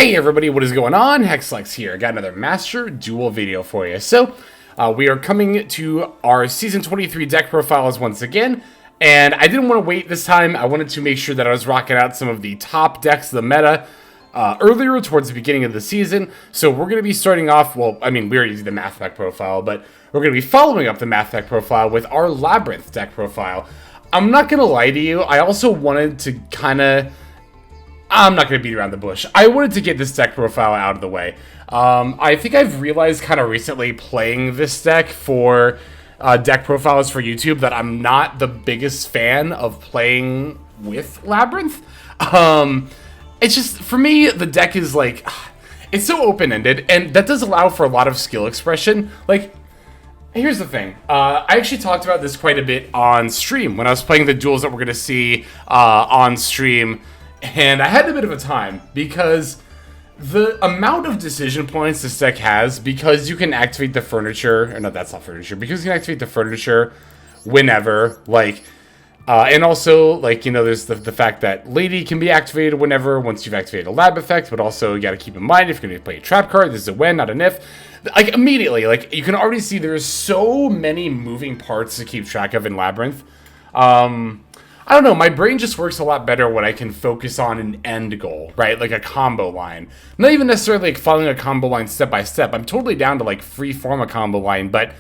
Hey everybody, what is going on? Hexlex here. I got another Master Duel video for you. So, we are coming to our Season 23 deck profiles once again, and I didn't want to wait this time. I wanted to make sure that I was rocking out some of the top decks of the meta earlier towards the beginning of the season. So we're going to be starting off, well, I mean, we already did the Math deck profile, but we're going to be following up the Math deck profile with our Labrynth deck profile. I'm not going to lie to you, I also wanted to kind of... I'm not going to beat around the bush. I wanted to get this deck profile out of the way. I think I've realized kind of recently playing this deck for deck profiles for YouTube that I'm not the biggest fan of playing with Labrynth. It's just, for me, the deck is like, it's so open-ended, and that does allow for a lot of skill expression. Like, here's the thing. I actually talked about this quite a bit on stream when I was playing the duels that we're going to see on stream. And I had a bit of a time, because the amount of decision points this deck has, because you can activate the furniture, or no, that's not furniture, because you can activate the furniture whenever, like, and also, like, you know, there's the fact that Lady can be activated whenever, once you've activated a lab effect, but also you gotta keep in mind, if you're gonna play a trap card, this is a when, not an if. Like, immediately, like, you can already see there's so many moving parts to keep track of in Labrynth. I don't know, my brain just works a lot better when I can focus on an end goal, right? Like a combo line. Not even necessarily like following a combo line step by step. I'm totally down to like free-form a combo line, but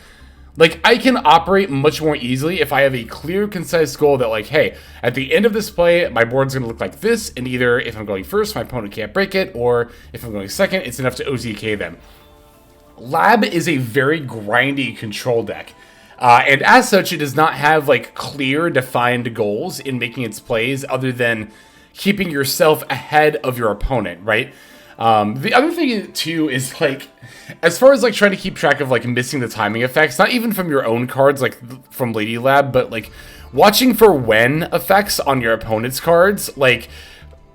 like I can operate much more easily if I have a clear, concise goal that like, hey, at the end of this play, my board's gonna look like this, and either if I'm going first, my opponent can't break it, or if I'm going second, it's enough to OTK them. Lab is a very grindy control deck. And as such, it does not have, like, clear, defined goals in making its plays other than keeping yourself ahead of your opponent, right? The other thing, too, is, like, as far as, like, trying to keep track of, like, missing the timing effects, not even from your own cards, like, from Lady Lab, but, like, watching for when effects on your opponent's cards, like...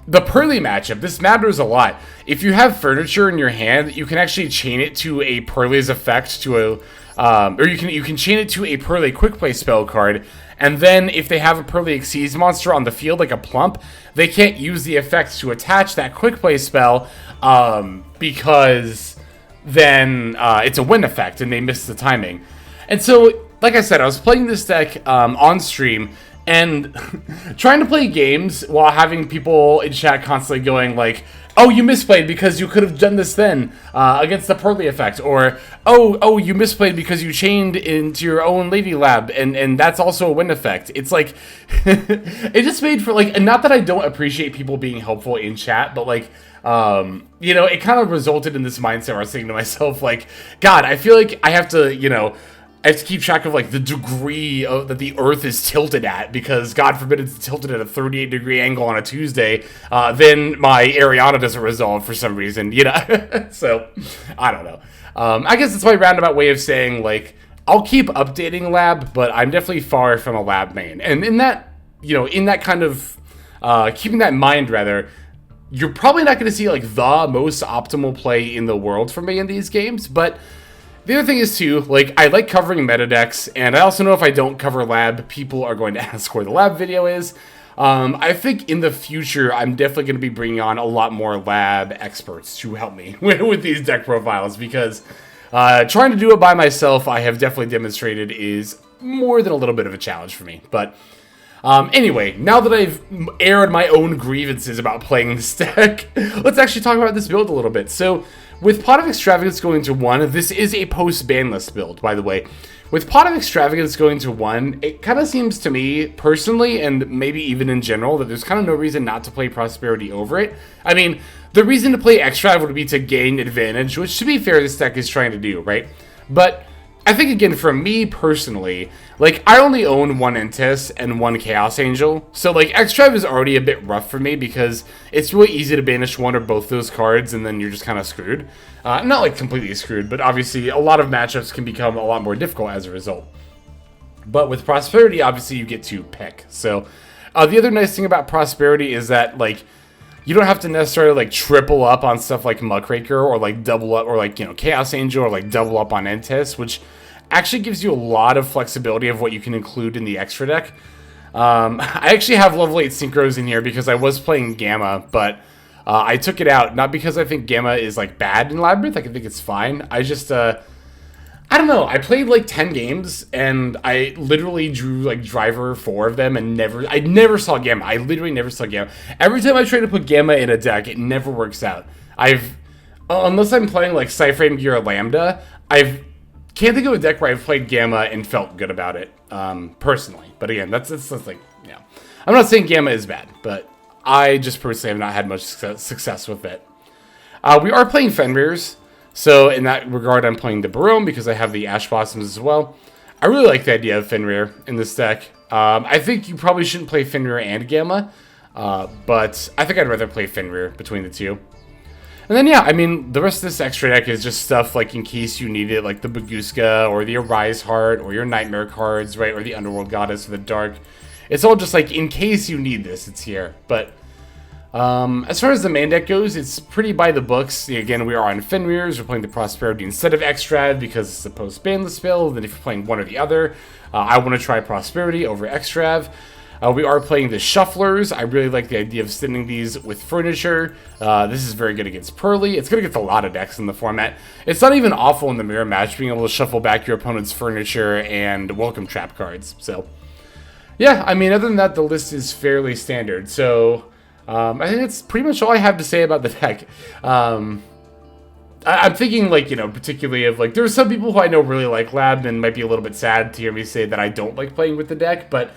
The Pearly matchup, this matters a lot. If you have furniture in your hand, you can actually chain it to a Pearly's effect to a... or you can chain it to a Pearly quick play spell card, and then if they have a Pearly Exceeds monster on the field, like a plump, they can't use the effect to attach that quick play spell, because then it's a win effect and they miss the timing. And so, like I said, I was playing this deck on stream, and trying to play games while having people in chat constantly going like, oh, you misplayed because you could have done this then against the Pearly effect, or oh, you misplayed because you chained into your own Lady Lab, and that's also a win effect. It's like, it just made for like, and not that I don't appreciate people being helpful in chat, but like, you know, it kind of resulted in this mindset where I was thinking to myself like, God, I feel like I have to, you know, I have to keep track of, like, the degree that the Earth is tilted at, because, God forbid, it's tilted at a 38-degree angle on a Tuesday, then my Arianna doesn't resolve for some reason, you know? So, I don't know. I guess it's my roundabout way of saying, like, I'll keep updating Lab, but I'm definitely far from a Lab main. And in that, you know, in that kind of, keeping that in mind, rather, you're probably not going to see, like, the most optimal play in the world for me in these games, but... The other thing is, too, like, I like covering meta decks, and I also know if I don't cover Lab, people are going to ask where the Lab video is. I think in the future, I'm definitely going to be bringing on a lot more Lab experts to help me with these deck profiles, because trying to do it by myself, I have definitely demonstrated, is more than a little bit of a challenge for me. But anyway, now that I've aired my own grievances about playing this deck, let's actually talk about this build a little bit. So... With Pot of Extravagance going to 1, this is a post-ban list build, by the way. With Pot of Extravagance going to 1, it kind of seems to me, personally, and maybe even in general, that there's kind of no reason not to play Prosperity over it. I mean, the reason to play Extrav would be to gain advantage, which, to be fair, this deck is trying to do, right? But... I think, again, for me personally, like, I only own one Entess and one Chaos Angel, so, like, X-Drive is already a bit rough for me because it's really easy to banish one or both those cards and then you're just kind of screwed. Not, like, completely screwed, but obviously a lot of matchups can become a lot more difficult as a result. But with Prosperity, obviously, you get to pick. So, the other nice thing about Prosperity is that, like, you don't have to necessarily, like, triple up on stuff like Muckraker or, like, double up, or, like, you know, Chaos Angel, or, like, double up on Entess, which actually gives you a lot of flexibility of what you can include in the extra deck. I actually have level 8 Synchros in here because I was playing Gamma, but I took it out, not because I think Gamma is, like, bad in Labyrinth. I think it's fine. I just, I don't know. I played, like, 10 games, and I literally drew, like, driver 4 of them, and I never saw Gamma. I literally never saw Gamma. Every time I try to put Gamma in a deck, it never works out. Unless I'm playing, like, PSYFramelord or Lambda, can't think of a deck where I've played Gamma and felt good about it, personally. But again, that's like, yeah. I'm not saying Gamma is bad, but I just personally have not had much success with it. We are playing Fenrirs, so in that regard, I'm playing the Baronne because I have the Ash Blossoms as well. I really like the idea of Fenrir in this deck. I think you probably shouldn't play Fenrir and Gamma, but I think I'd rather play Fenrir between the two. And then, yeah, I mean, the rest of this extra deck is just stuff, like, in case you need it, like the Bagooska, or the Arise-Heart, or your Knightmare cards, right, or the Underworld Goddess, or the Dharc. It's all just, like, in case you need this, it's here. But, as far as the main deck goes, it's pretty by the books. Again, we are on Fenrirs, we're playing the Prosperity instead of Extrav, because it's a post-banless spell, then if you're playing one or the other, I want to try Prosperity over Extrav. We are playing the Shufflers. I really like the idea of sending these with furniture. This is very good against Pearly. It's good against a lot of decks in the format. It's not even awful in the mirror match, being able to shuffle back your opponent's furniture and welcome trap cards. So, yeah, I mean, other than that, the list is fairly standard. So, I think that's pretty much all I have to say about the deck. I'm thinking, like, you know, particularly of, like, there's some people who I know really like Lab and might be a little bit sad to hear me say that I don't like playing with the deck, but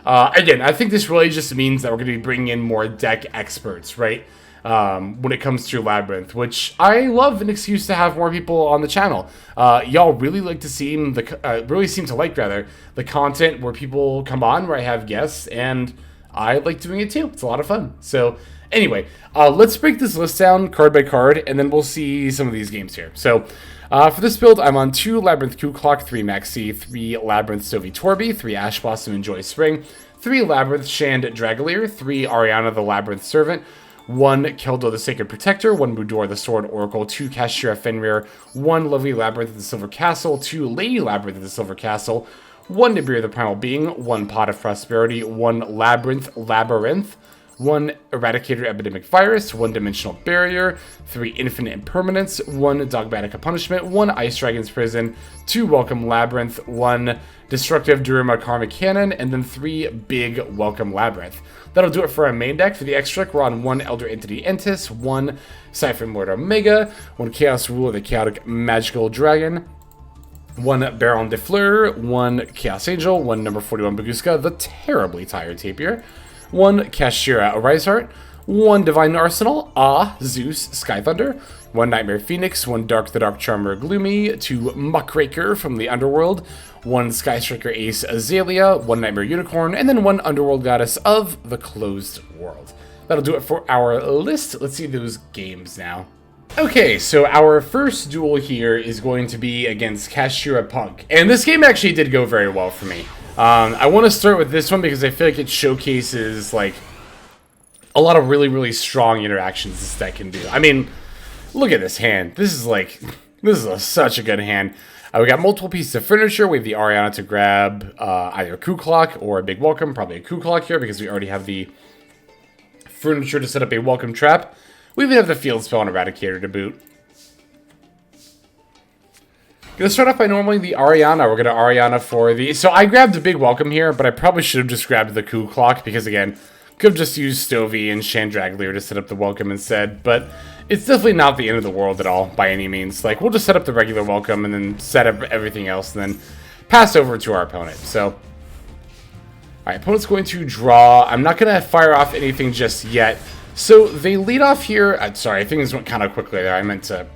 again, I think this really just means that we're going to be bringing in more deck experts, right? When it comes to Labyrinth, which I love an excuse to have more people on the channel. Y'all really like to seem to like the content where people come on, where I have guests, and I like doing it too. It's a lot of fun. So anyway, let's break this list down card by card, and then we'll see some of these games here. So for this build, I'm on 2 Labrynth Cooclock, 3 Maxx, 3 Labrynth Stovie Torbie, 3 Ash Blossom and Joyous Spring, 3 Labrynth Chandragalier, 3 Arianna the Labyrinth Servant, 1 Keldo the Sacred Protector, 1 Mudora the Sword Oracle, 2 Kashtira Fenrir, 1 Lovely Labrynth of the Silver Castle, 2 Lady Labrynth of the Silver Castle, 1 Nibiru the Primal Being, 1 Pot of Prosperity, 1 Labrynth Labyrinth, 1 Eradicator Epidemic Virus, 1 Dimensional Barrier, 3 Infinite Impermanence, 1 Dogmatika Punishment, 1 Ice Dragon's Prison, 2 Welcome Labrynth, 1 Destructive Daruma Karmic Cannon, and then 3 Big Welcome Labrynth. That'll do it for our main deck. For the extra deck, we're on 1 Elder Entity Entis, 1 PSYFramelord Omega, 1 Chaos Ruler the Chaotic Magical Dragon, 1 Baronne de Fleur, 1 Chaos Angel, 1 number 41 Bagooska, the terribly tired Tapir, 1 Kashtira Arise-Heart, 1 Divine Arsenal, AA-ZEUS Sky Thunder, 1 Knightmare Phoneix, 1 Dharc the Dark Charmer Gloomy, 2 Muckraker from the Underworld, 1 Sky Striker Ace Azalea, 1 Nightmare Unicorn, and then 1 Underworld Goddess of the Closed World. That'll do it for our list. Let's see those games now. Okay, so our first duel here is going to be against Kashtira Punk. And this game actually did go very well for me. I want to start with this one because I feel like it showcases, like, a lot of really, really strong interactions this deck can do. I mean, look at this hand. This is such a good hand. We got multiple pieces of furniture. We have the Arianna to grab either a Cooclock or a Big Welcome. Probably a Cooclock here because we already have the furniture to set up a Welcome Trap. We even have the Field Spell and Eradicator to boot. Gonna start off by normaling the Arianna. We're gonna Arianna for the... So I grabbed the Big Welcome here, but I probably should have just grabbed the Cooclock because, again, could have just used Stovie and Chandragalier to set up the Welcome instead. But it's definitely not the end of the world at all, by any means. Like, we'll just set up the regular Welcome and then set up everything else and then pass over to our opponent. So, alright, opponent's going to draw. I'm not gonna fire off anything just yet. So they lead off here. Sorry, things went kind of quickly there. I meant to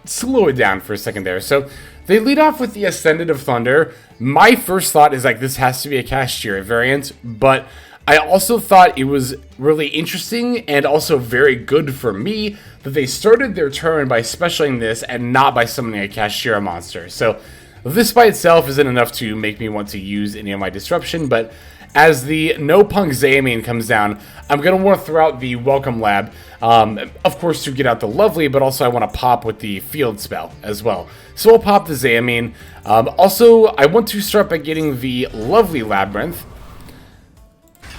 slow it down for a second there. So they lead off with the Ascendant of Thunder. My first thought is, like, this has to be a Kashtira variant, but I also thought it was really interesting and also very good for me that they started their turn by specialing this and not by summoning a Kashtira monster. So this by itself isn't enough to make me want to use any of my disruption, but as the No Punk Zamine comes down, I'm going to want to throw out the Welcome Lab, of course to get out the Lovely, but also I want to pop with the Field Spell as well. So we'll pop the Zamine. Also, I want to start by getting the Lovely Labyrinth.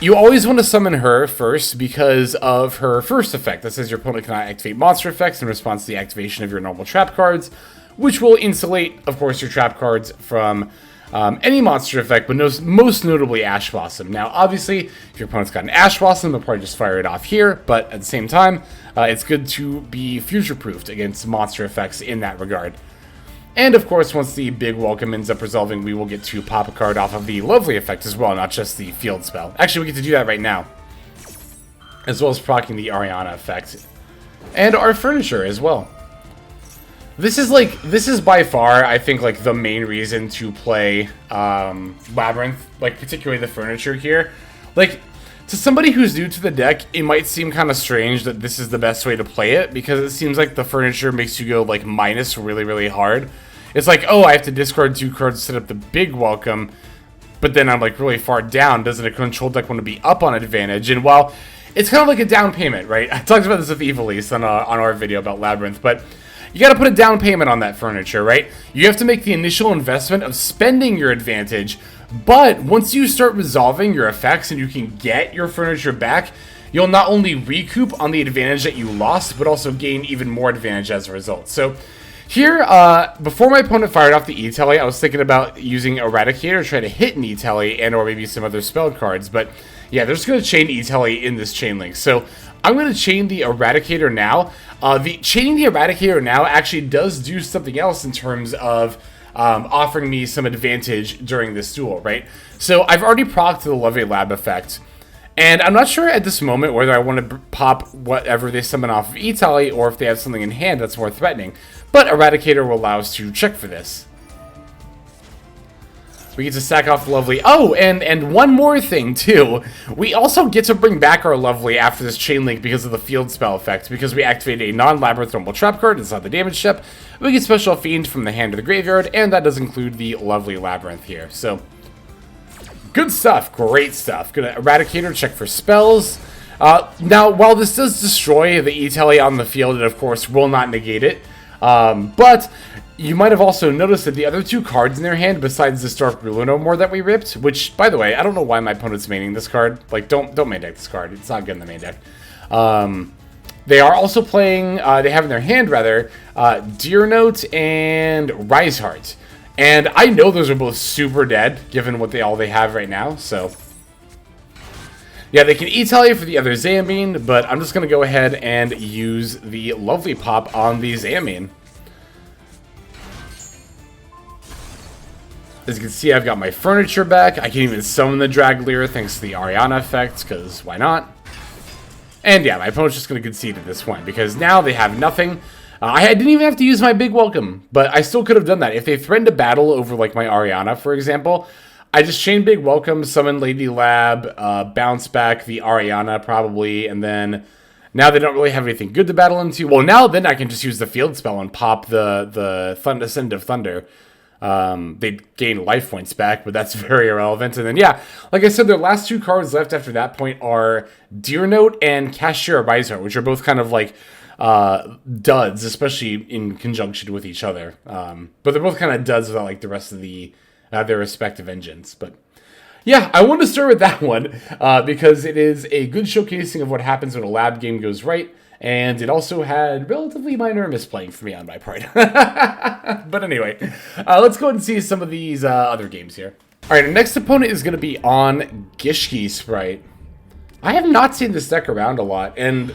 You always want to summon her first because of her first effect. That says your opponent cannot activate monster effects in response to the activation of your normal trap cards, which will insulate, of course, your trap cards from any monster effect, but most notably Ash Blossom. Now, obviously, if your opponent's got an Ash Blossom, they'll probably just fire it off here, but at the same time, it's good to be future-proofed against monster effects in that regard. And, of course, once the Big Welcome ends up resolving, we will get to pop a card off of the Lovely effect as well, not just the field spell. Actually, we get to do that right now, as well as proccing the Arianna effect. And our furniture as well. This is by far, I think, like, the main reason to play Labrynth, like, particularly the furniture here. Like, to somebody who's new to the deck, it might seem kind of strange that this is the best way to play it, because it seems like the furniture makes you go, like, minus really, really hard. It's like, oh, I have to discard 2 cards to set up the Big Welcome, but then I'm, like, really far down. Doesn't a control deck want to be up on advantage? And while it's kind of like a down payment, right? I talked about this with Evilise on our video about Labrynth, but you gotta put a down payment on that furniture, right? You have to make the initial investment of spending your advantage, but once you start resolving your effects and you can get your furniture back, you'll not only recoup on the advantage that you lost, but also gain even more advantage as a result. So here, before my opponent fired off the E-Tele, I was thinking about using Eradicator to try to hit an E-Tele and or maybe some other spell cards, but yeah, they're just going to chain E-Tele in this chain link. So I'm going to chain the Eradicator now. Chaining the Eradicator now actually does do something else in terms of offering me some advantage during this duel, right? So I've already procced the Lovely Lab effect, and I'm not sure at this moment whether I want to pop whatever they summon off of E-Tele or if they have something in hand that's more threatening, but Eradicator will allow us to check for this. We get to sack off the Lovely. Oh, and one more thing, too. We also get to bring back our Lovely after this chain link because of the field spell effect. Because we activate a non-Labrynth normal trap card inside the damage step, we get Special Fiend from the hand to the graveyard, and that does include the Lovely Labrynth here. So, good stuff. Great stuff. Gonna Eradicator, check for spells. Now, while this does destroy the E-Tele on the field, it, of course, will not negate it. But you might have also noticed that the other 2 cards in their hand, besides this Dark Ruler that we ripped, which, by the way, I don't know why my opponent's maining this card. Like, don't main deck this card. It's not good in the main deck. They are also playing, they have in their hand, rather, Deer Note and Arise-Heart. And I know those are both super dead, given what all they have right now, so yeah, they can E-Tele for the other Zambine, but I'm just going to go ahead and use the Lovely Pop on the Zambine. As you can see, I've got my furniture back. I can even summon the Chandragalier thanks to the Arianna effect, because why not? And yeah, my opponent's just going to concede at this point, because now they have nothing. I didn't even have to use my Big Welcome, but I still could have done that. If they threatened a battle over, like, my Arianna, for example, I just chain Big Welcome, summon Lady Lab, bounce back the Arianna probably, and then now they don't really have anything good to battle into. Well, now then I can just use the field spell and pop the Ascend of Thunder. They gain life points back, but that's very irrelevant. And then, yeah, like I said, their last 2 cards left after that point are Deer Note and Kashtira Arise-Heart, which are both kind of like duds, especially in conjunction with each other. But they're both kind of duds without like the rest of their respective engines. But yeah, I want to start with that one because it is a good showcasing of what happens when a lab game goes right. And it also had relatively minor misplaying for me on my part. But anyway, let's go ahead and see some of these other games here. All right, our next opponent is going to be on Gishki Sprite. I have not seen this deck around a lot, and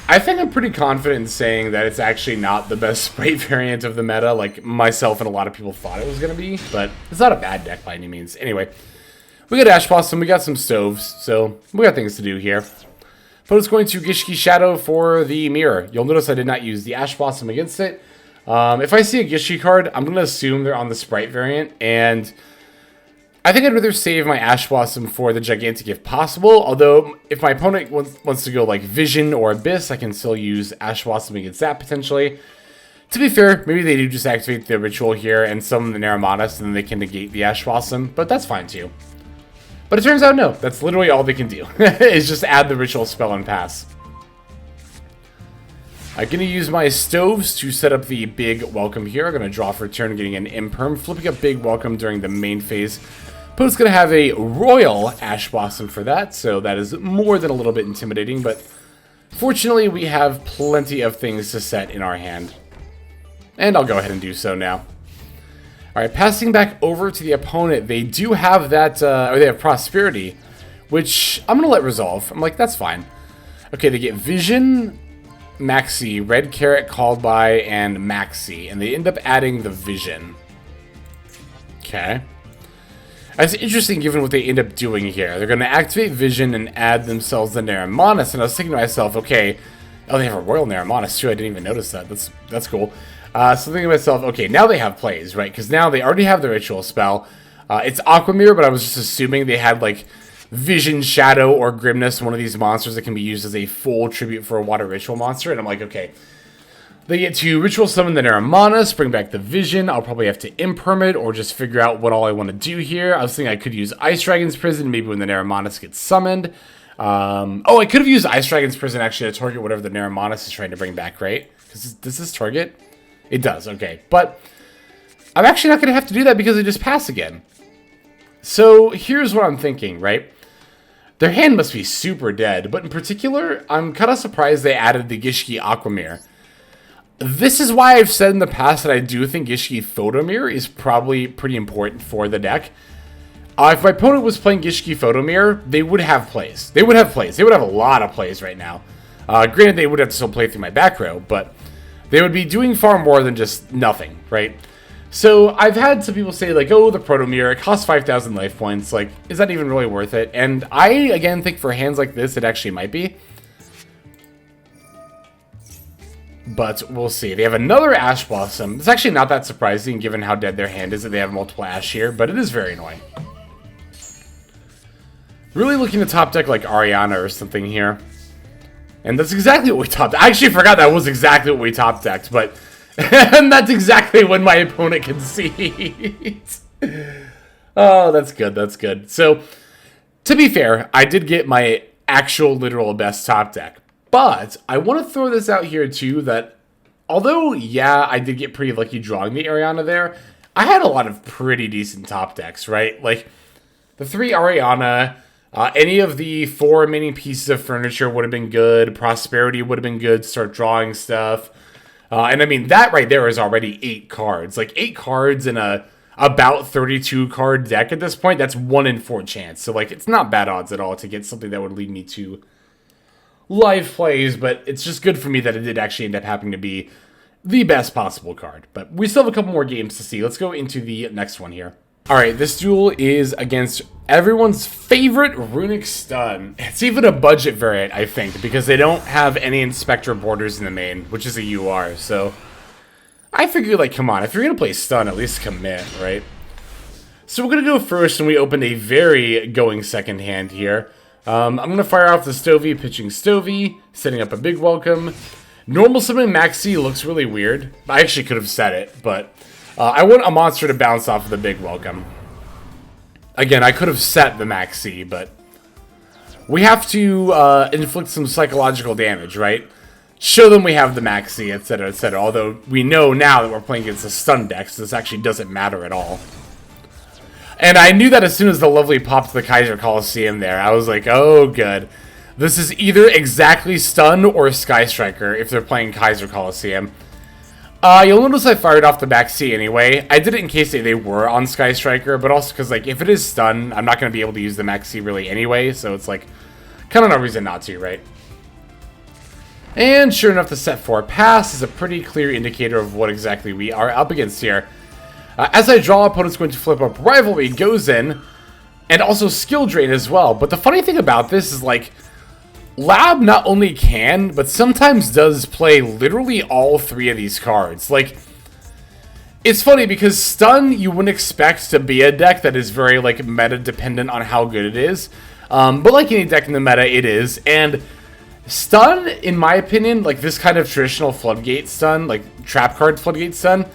I think I'm pretty confident in saying that it's actually not the best Sprite variant of the meta, like myself and a lot of people thought it was going to be, but it's not a bad deck by any means. Anyway, we got Ash Blossom, we got some Stoves, so we got things to do here. Opponent's going to Gishki Shadow for the Mirror. You'll notice I did not use the Ash Blossom against it. If I see a Gishki card, I'm going to assume they're on the Sprite variant, and I think I'd rather save my Ash Blossom for the Gigantic if possible, although if my opponent wants to go like Vision or Abyss, I can still use Ash Blossom against that potentially. To be fair, maybe they do just activate the Ritual here and summon the Naramanas, and then they can negate the Ash Blossom, but that's fine too. But it turns out no, that's literally all they can do, is just add the Ritual spell and pass. I'm going to use my Stoves to set up the Big Welcome here. I'm going to draw for a turn, getting an Imperm, flipping up Big Welcome during the main phase. Opponent's going to have a Royal Ash Blossom for that, so that is more than a little bit intimidating, but fortunately we have plenty of things to set in our hand. And I'll go ahead and do so now. Alright, passing back over to the opponent, they do have that, or they have Prosperity, which I'm going to let resolve. I'm like, that's fine. Okay, they get Vision, Maxi, Red Carrot, Called By, and Maxi, and they end up adding the Vision. Okay. That's interesting given what they end up doing here. They're going to activate Vision and add themselves the Naramonis, and I was thinking to myself, okay, oh, they have a Royal Naramonis too, I didn't even notice that. That's cool. So thinking to myself, okay, now they have plays, right? Because now they already have the Ritual spell. It's Aquamirror, but I was just assuming they had, like, Vision, Shadow, or Grimness, one of these monsters that can be used as a full tribute for a Water Ritual monster, and I'm like, okay. They get to Ritual Summon the Naramonis, bring back the Vision. I'll probably have to Impermit or just figure out what all I want to do here. I was thinking I could use Ice Dragon's Prison, maybe when the Naramonis gets summoned. Oh, I could have used Ice Dragon's Prison actually to target whatever the Naramonis is trying to bring back, right? Does this target? It does, okay. But I'm actually not going to have to do that because I just pass again. So here's what I'm thinking, right? Their hand must be super dead, but in particular, I'm kind of surprised they added the Gishki Aquamirror. This is why I've said in the past that I do think Gishki Photomirror is probably pretty important for the deck. If my opponent was playing Gishki Photomirror, they would have plays. They would have a lot of plays right now. Granted, they would have to still play through my back row, but they would be doing far more than just nothing, right? So I've had some people say, like, oh, the Proto-Mirror, it costs 5,000 life points. Like, is that even really worth it? And I, again, think for hands like this, it actually might be. But we'll see. They have another Ash Blossom. It's actually not that surprising given how dead their hand is that they have multiple Ash here, but it is very annoying. Really looking to top deck like Arianna or something here. And that's exactly what we top decked. I actually forgot that was exactly what we top decked, but and that's exactly when my opponent concedes. Oh, that's good, that's good. So, to be fair, I did get my actual literal best top deck. But I want to throw this out here too, that although, yeah, I did get pretty lucky drawing the Arianna there, I had a lot of pretty decent top decks, right? Like, the 3 Arianna, any of the 4 remaining pieces of furniture would have been good, Prosperity would have been good to start drawing stuff. And I mean, that right there is already 8 cards. Like, 8 cards in a about 32 card deck at this point, that's 1 in 4 chance. So, like, it's not bad odds at all to get something that would lead me to live plays, but it's just good for me that it did actually end up happening to be the best possible card. But we still have a couple more games to see. Let's go into the next one here. Alright, this duel is against everyone's favorite Runic Stun. It's even a budget variant, I think, because they don't have any Inspector borders in the main, which is a UR, so I figure, like, come on, if you're going to play Stun, at least commit, right? So we're going to go first, and we opened a very going second hand here. I'm going to fire off the Stovie, pitching Stovie, setting up a Big Welcome. Normal Summon Maxi looks really weird. I actually could have said it, but I want a monster to bounce off of the Big Welcome. Again, I could have set the Maxi, but we have to inflict some psychological damage, right? Show them we have the Maxi, etc., etc. Although we know now that we're playing against a stun deck, so this actually doesn't matter at all. And I knew that as soon as the lovely popped the Kaiser Coliseum there. I was like, oh, good. This is either exactly Stun or Sky Striker if they're playing Kaiser Coliseum. You'll notice I fired off the Maxi anyway. I did it in case they were on Sky Striker, but also because, like, if it is Stun, I'm not going to be able to use the Maxi really anyway, so it's, like, kind of no reason not to, right? And sure enough, the set 4 pass is a pretty clear indicator of what exactly we are up against here. As I draw, opponent's going to flip up Rivalry, goes in, and also Skill Drain as well. But the funny thing about this is, like, Lab not only can, but sometimes does play literally all 3 of these cards. Like, it's funny because Stun you wouldn't expect to be a deck that is very, like, meta-dependent on how good it is. But like any deck in the meta, it is. And Stun, in my opinion, like this kind of traditional Floodgate Stun, like Trap Card Floodgate Stun,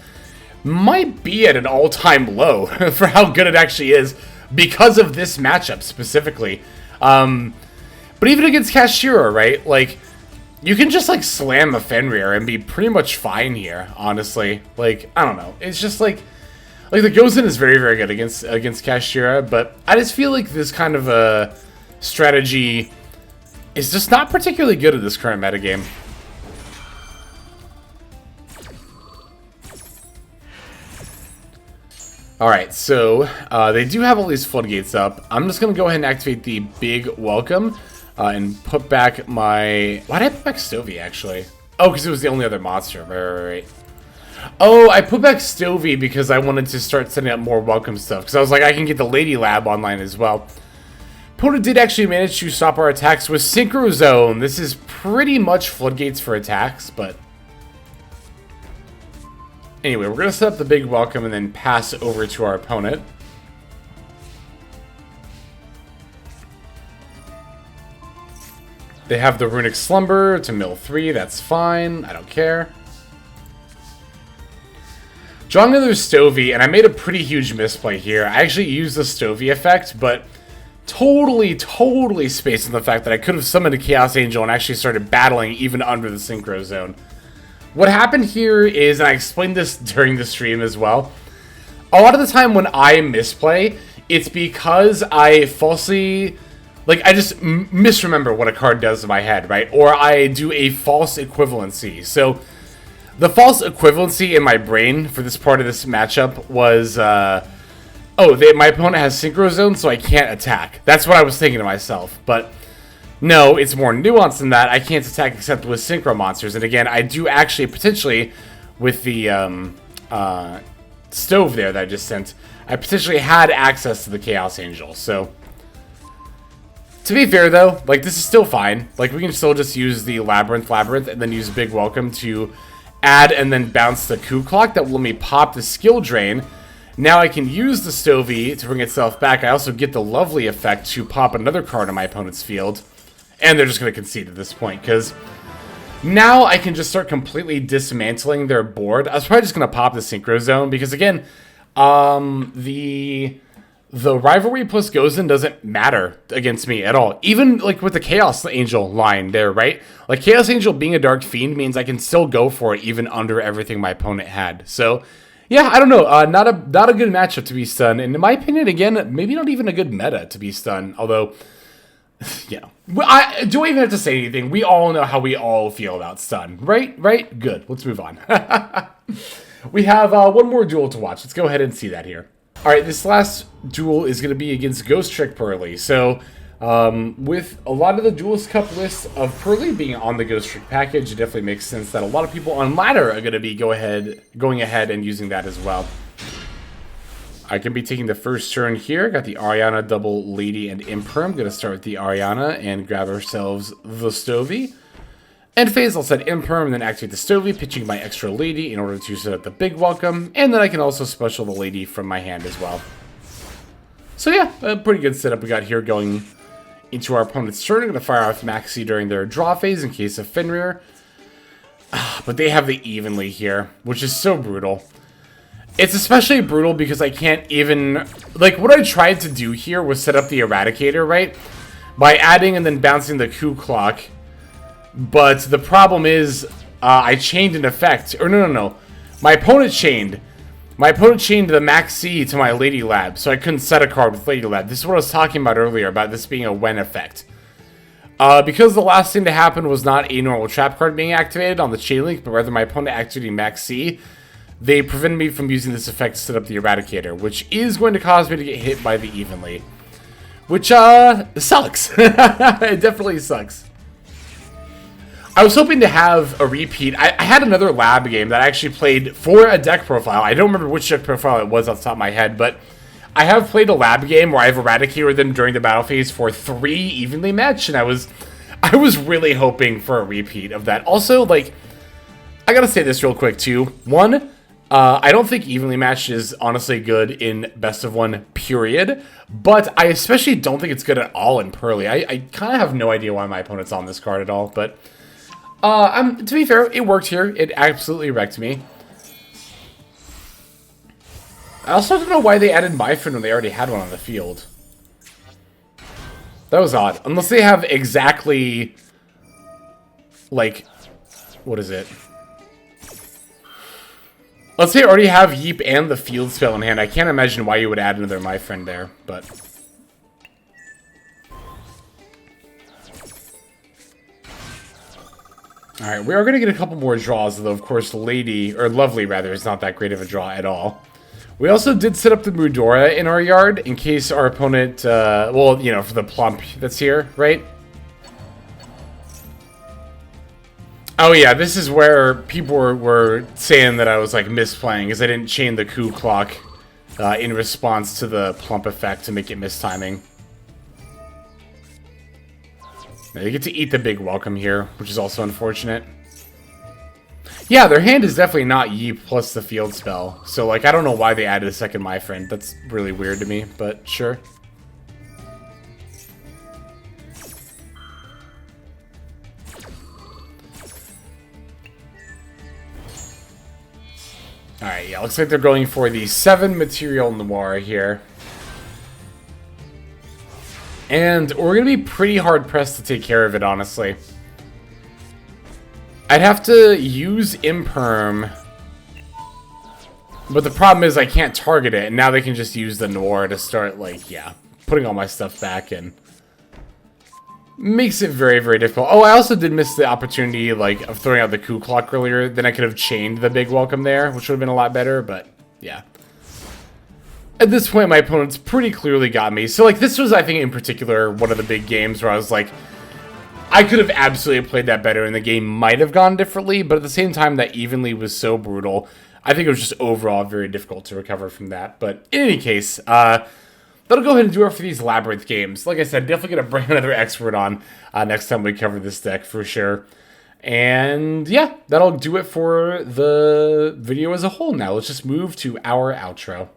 might be at an all-time low for how good it actually is because of this matchup specifically. But even against Kashtira, right? Like, you can just, like, slam a Fenrir and be pretty much fine here, honestly. Like, I don't know. It's just, like, Like, the Gozen is very, very good against Kashtira, but I just feel like this kind of a strategy is just not particularly good at this current metagame. Alright, so they do have all these floodgates up. I'm just going to go ahead and activate the Big Welcome and put back my... Why did I put back Stovie, actually? Oh, because it was the only other monster. Right. Oh, I put back Stovie because I wanted to start setting up more welcome stuff. Because I was like, I can get the Lady Lab online as well. Pota did actually manage to stop our attacks with Synchro Zone. This is pretty much floodgates for attacks, but... Anyway, we're going to set up the Big Welcome and then pass over to our opponent. They have the Runic Slumber to mill 3. That's fine. I don't care. Drawing another Stovie, and I made a pretty huge misplay here. I actually used the Stovie effect, but totally spaced on the fact that I could have summoned a Chaos Angel and actually started battling even under the Synchro Zone. What happened here is, and I explained this during the stream as well, a lot of the time when I misplay, it's because I falsely, like, I just misremember what a card does in my head, right? Or I do a false equivalency. So, the false equivalency in my brain for this part of this matchup was, my opponent has Synchro Zone, so I can't attack. That's what I was thinking to myself, but... No, it's more nuanced than that. I can't attack except with Synchro monsters. And again, I do actually, potentially, with the stove there that I just sent, I potentially had access to the Chaos Angel. So, to be fair though, like, this is still fine. Like, we can still just use the Labrynth and then use Big Welcome to add and then bounce the Cooclock that will let me pop the skill drain. Now I can use the Stovie to bring itself back. I also get the lovely effect to pop another card on my opponent's field. And they're just going to concede at this point, because now I can just start completely dismantling their board. I was probably just going to pop the Synchro Zone, because again, the Rivalry plus Gozen doesn't matter against me at all. Even, like, with the Chaos Angel line there, right? Like, Chaos Angel being a Dark Fiend means I can still go for it even under everything my opponent had. So, yeah, I don't know. Not a good matchup to be stunned. And in my opinion, again, maybe not even a good meta to be stunned, although... Yeah. Do I even have to say anything? We all know how we all feel about stun, right? Right? Good. Let's move on. We have one more duel to watch. Let's go ahead and see that here. All right, this last duel is going to be against Ghost Trick Pearly. So, with a lot of the Duelist Cup list of Pearly being on the Ghost Trick package, it definitely makes sense that a lot of people on ladder are going to be going ahead and using that as well. I can be taking the first turn here. Got the Arianna double Lady and Imperm. Going to start with the Arianna and grab ourselves the Stovie. End phase, I'll set Imperm and then activate the Stovie, pitching my extra Lady in order to set up the Big Welcome. And then I can also special the Lady from my hand as well. So yeah, a pretty good setup we got here going into our opponent's turn. I'm going to fire off Maxx during their draw phase in case of Fenrir. But they have the Evenly here, which is so brutal. It's especially brutal because I can't even... Like, what I tried to do here was set up the Eradicator, right? By adding and then bouncing the Cooclock. But the problem is, I chained an effect. Or no. My opponent chained. My opponent chained the Maxx to my Lady Lab, so I couldn't set a card with Lady Lab. This is what I was talking about earlier, about this being a when effect. Because the last thing to happen was not a normal trap card being activated on the chain link, but rather my opponent activating Maxx, they prevented me from using this effect to set up the Eradicator, which is going to cause me to get hit by the Evenly. Which, sucks. It definitely sucks. I was hoping to have a repeat. I had another lab game that I actually played for a deck profile. I don't remember which deck profile it was off the top of my head, but I have played a lab game where I've Eradicated them during the battle phase for 3 evenly match, and I was really hoping for a repeat of that. Also, like, I gotta say this real quick, too. One... I don't think evenly matched is honestly good in best of one, period. But I especially don't think it's good at all in Pearly. I kind of have no idea why my opponent's on this card at all. But to be fair, it worked here. It absolutely wrecked me. I also don't know why they added my friend when they already had one on the field. That was odd. Unless they have exactly... Like... What is it? Let's say I already have Yeep and the field spell in hand. I can't imagine why you would add another My Friend there, but... Alright, we are going to get a couple more draws, though, of course, Lovely, rather, is not that great of a draw at all. We also did set up the Mudora in our yard, in case our opponent, well, you know, for the plump that's here, right? Oh yeah, this is where people were saying that I was, like, misplaying, because I didn't chain the Cooclock in response to the plump effect to make it mistiming. Now, you get to eat the Big Welcome here, which is also unfortunate. Yeah, their hand is definitely not Yeep plus the field spell. So, like, I don't know why they added a second My Friend. That's really weird to me, but sure. Alright, yeah, looks like they're going for the 7 Material Noir here. And we're going to be pretty hard-pressed to take care of it, honestly. I'd have to use Imperm. But the problem is I can't target it, and now they can just use the Noir to start, like, yeah, putting all my stuff back in. Makes it very, very difficult. Oh, I also did miss the opportunity, like, of throwing out the Cooclock earlier. Then I could have chained the Big Welcome there, which would have been a lot better, but, yeah. At this point, my opponent's pretty clearly got me. So, like, this was, I think, in particular, one of the big games where I was like, I could have absolutely played that better, and the game might have gone differently, but at the same time, that evenly was so brutal. I think it was just overall very difficult to recover from that. But in any case, that'll go ahead and do it for these Labrynth games. Like I said, definitely going to bring another expert on next time we cover this deck for sure. And yeah, that'll do it for the video as a whole now. Let's just move to our outro.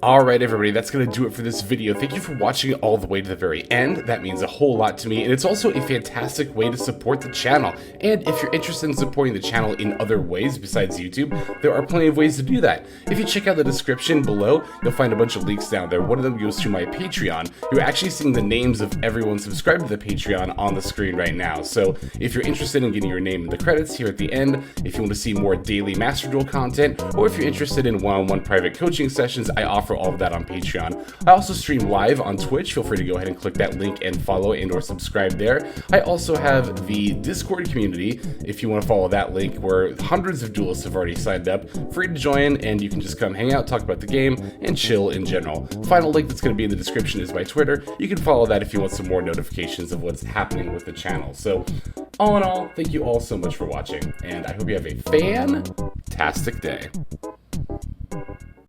Alright everybody, that's going to do it for this video. Thank you for watching it all the way to the very end. That means a whole lot to me, and it's also a fantastic way to support the channel. And if you're interested in supporting the channel in other ways besides YouTube, there are plenty of ways to do that. If you check out the description below, you'll find a bunch of links down there. One of them goes to my Patreon. You're actually seeing the names of everyone subscribed to the Patreon on the screen right now. So if you're interested in getting your name in the credits here at the end, if you want to see more daily Master Duel content, or if you're interested in one-on-one private coaching sessions, I offer all of that on Patreon. I also stream live on Twitch. Feel free to go ahead and click that link and follow and or subscribe there. I also have the Discord community, if you want to follow that link, where hundreds of duelists have already signed up. Free to join, and you can just come hang out, talk about the game, and chill in general. Final link that's going to be in the description is my Twitter. You can follow that if you want some more notifications of what's happening with the channel. So, all in all, thank you all so much for watching, and I hope you have a fantastic day.